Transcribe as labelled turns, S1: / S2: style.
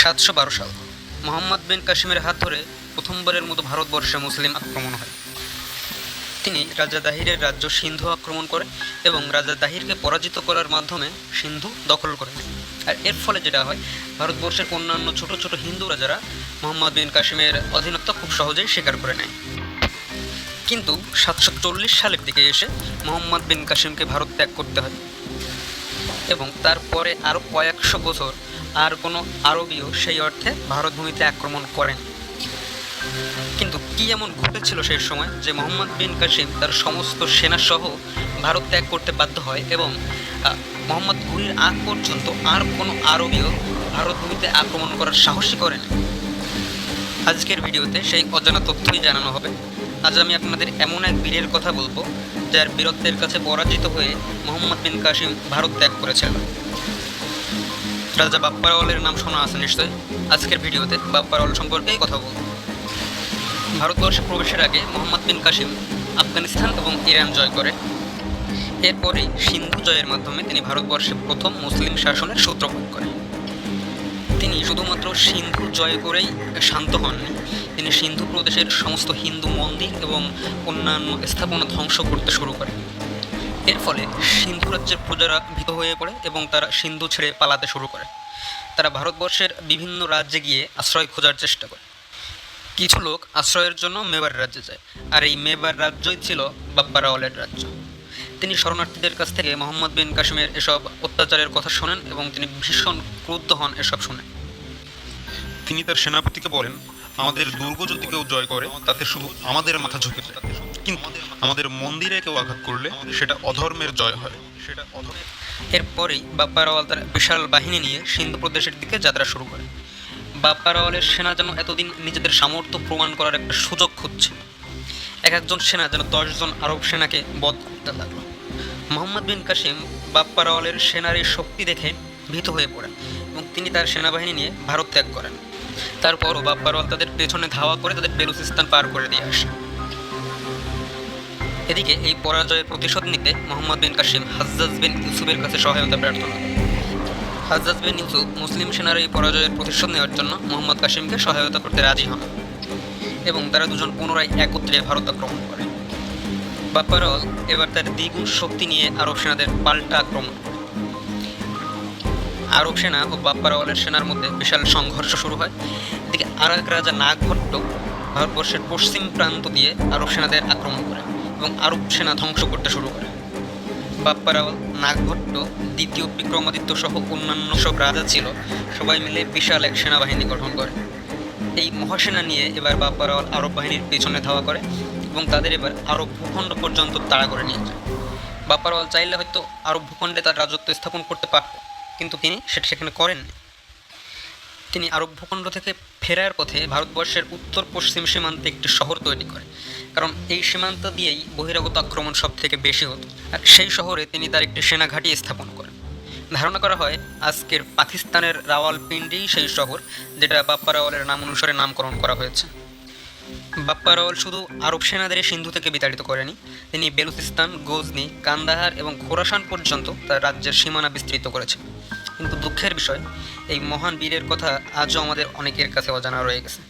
S1: 712 সাল মোহাম্মদ বিন কাসিমের হাত ধরে প্রথমবারের মতো ভারতবর্ষে মুসলিম আক্রমণ হয়। তিনি রাজা দাহিরের রাজ্য সিন্ধু আক্রমণ করে এবং রাজা দাহিরকে পরাজিত করার মাধ্যমে সিন্ধু দখল করে নেয়। আর এর ফলে যেটা হয়, ভারতবর্ষের অন্যান্য ছোট ছোট হিন্দু রাজারা মোহাম্মদ বিন কাসিমের অধীনত্ব খুব সহজেই স্বীকার করে নেয়। কিন্তু 740 সালের দিকে এসে মোহাম্মদ বিন কাসিমকে ভারত ত্যাগ করতে হয় এবং তারপরে আরও কয়েকশো বছর আর কোনো আরবীয় সেই অর্থে ভারতভূমিতে আক্রমণ করেন। কিন্তু কী এমন ঘটেছিল সেই সময় যে মোহাম্মদ বিন কাসিম তার সমস্ত সেনাসহ ভারত ত্যাগ করতে বাধ্য হয় এবং মোহাম্মদ ঘুরির আগ পর্যন্ত আর কোনো আরবীয় ভারতভূমিতে আক্রমণ করার সাহসই করেন। আজকের ভিডিওতে সেই অজানা তথ্যই জানানো হবে। আজ আমি আপনাদের এমন এক বীরের কথা বলবো যার বীরত্বের কাছে পরাজিত হয়ে মোহাম্মদ বিন কাসিম ভারত ত্যাগ করেছিল। রাজা বাপ্পারাওয়ালের নাম শোনা আছে নিশ্চয়ই। আজকের ভিডিওতে বাপ্পারাওয়াল সম্পর্কেই কথা বলব। ভারতবর্ষে প্রবেশের আগে মোহাম্মদ বিন কাসিম আফগানিস্তান এবং ইরান জয় করে। এরপরেই সিন্ধু জয়ের মাধ্যমে তিনি ভারতবর্ষে প্রথম মুসলিম শাসনের সূত্রপাত করেন। তিনি শুধুমাত্র সিন্ধু জয় করেই শান্ত হননি, তিনি সিন্ধু প্রদেশের সমস্ত হিন্দু মন্দির এবং অন্যান্য স্থাপনা ধ্বংস করতে শুরু করেন। এর ফলে সিন্ধু রাজ্যের প্রজারা ভীত হয়ে পড়ে এবং তারা সিন্ধু ছেড়ে পালাতে শুরু করে। তারা ভারতবর্ষের বিভিন্ন রাজ্যে গিয়ে আশ্রয় খোঁজার চেষ্টা করে। কিছু লোক আশ্রয়ের জন্য মেবার রাজ্যে যায়, আর এই মেবার রাজ্যই ছিল বাপ্পারাওয়ালের রাজ্য। তিনি শরণার্থীদের কাছ থেকে মোহাম্মদ বিন কাসিমের এসব অত্যাচারের কথা শোনেন এবং তিনি ভীষণ ক্রুদ্ধ হন এসব শুনে।
S2: তিনি তার সেনাপতিকে বলেন, আমাদের দুর্গ যদি কেউ জয় করে তাতে শুধু আমাদের মাথা ঝুঁকে যায়, কিন্তু আমাদের মন্দিরে কেউ আঘাত করলে সেটা অধর্মের জয় হয়।
S1: এরপরেই বাপ্পারাওয়াল তার বিশাল বাহিনী নিয়ে সিন্ধু প্রদেশের দিকে যাত্রা শুরু করে। বাপ্পারাওয়ালের সেনা যেন এতদিন নিজেদের সামর্থ্য প্রমাণ করার একটা সুযোগ খুঁজছে। একজন সেনা যেন 10 জন আরব সেনাকে বধ করতে লাগলো। মোহাম্মদ বিন কাসিম বাপ্পারাওয়ালের সেনার এই শক্তি দেখে ভীত হয়ে পড়েন এবং তিনি তার সেনাবাহিনী নিয়ে ভারত ত্যাগ করেন। তারপরও বাপ্পারাওয়াল তাদের পেছনে ধাওয়া করে তাদের বেলুচিস্তান পার করে দিয়ে আসে। এদিকে এই পরাজয়ের প্রতিশোধ নিতে মোহাম্মদ বিন কাসিম হাজ্জাজ বিন ইউসুফের কাছে সহায়তা প্রার্থনা করেন। হাজ্জাজ বিন ইউসুফ মুসলিম সেনার এই পরাজয়ের প্রতিশোধ নেওয়ার জন্য মোহাম্মদ কাসিমকে সহায়তা করতে রাজি হন এবং তারা দুজন পুনরায় একত্রে ভারত আক্রমণ করে। বাপ্পারাওয়াল এবার তার দ্বিগুণ শক্তি নিয়ে আরব সেনাদের পাল্টা আক্রমণ করে। আরব সেনা ও বাপ্পারাওয়ালের সেনার মধ্যে বিশাল সংঘর্ষ শুরু হয়। এদিকে আর এক রাজা নাগভট্ট ভারতবর্ষের পশ্চিম প্রান্ত দিয়ে আরব সেনাদের আক্রমণ করে এবং আরব সেনা ধ্বংস করতে শুরু করে। বাপ্পারাওয়াল, নাগভট্ট, দ্বিতীয় বিক্রমাদিত্য সহ অন্যান্য সব রাজা ছিল, সবাই মিলে বিশাল এক সেনাবাহিনী গঠন করে। এই মহাসেনা নিয়ে এবার বাপ্পারাওয়াল আরব বাহিনীর পেছনে ধাওয়া করে এবং তাদের এবার আরব ভূখণ্ড পর্যন্ত তাড়া করে নিয়ে যায়। বাপ্পারাওয়াল চাইলে হয়তো আরব ভূখণ্ডে তার রাজত্ব স্থাপন করতে পারত, কিন্তু তিনি সেটা সেখানে করেননি। তিনি আরব ভূখণ্ড থেকে ফেরার পথে ভারতবর্ষের উত্তর পশ্চিম সীমান্তে একটি শহর তৈরি করে, কারণ এই সীমান্ত দিয়েই বহিরাগত আক্রমণ সব থেকে বেশি হতো। আর সেই শহরে তিনি তার একটি সেনা ঘাঁটি স্থাপন করেন। ধারণা করা হয় আজকের পাকিস্তানের রাওয়ালপিন্ডি সেই শহর, যেটা বাপ্পারাওয়ালের নাম অনুসারে নামকরণ করা হয়েছে। বাপ্পারাওয়াল শুধু আরব সেনাদের সিন্ধু থেকে বিতাড়িত করেনি, তিনি বেলুচিস্তান, গজনি, কান্দাহার এবং খোরাসান পর্যন্ত তার রাজ্যের সীমানা বিস্তৃত করেছে। কিন্তু দুঃখের বিষয়, এই মহান বীরের কথা আজও আমাদের অনেকের কাছে অজানা রয়ে গেছে।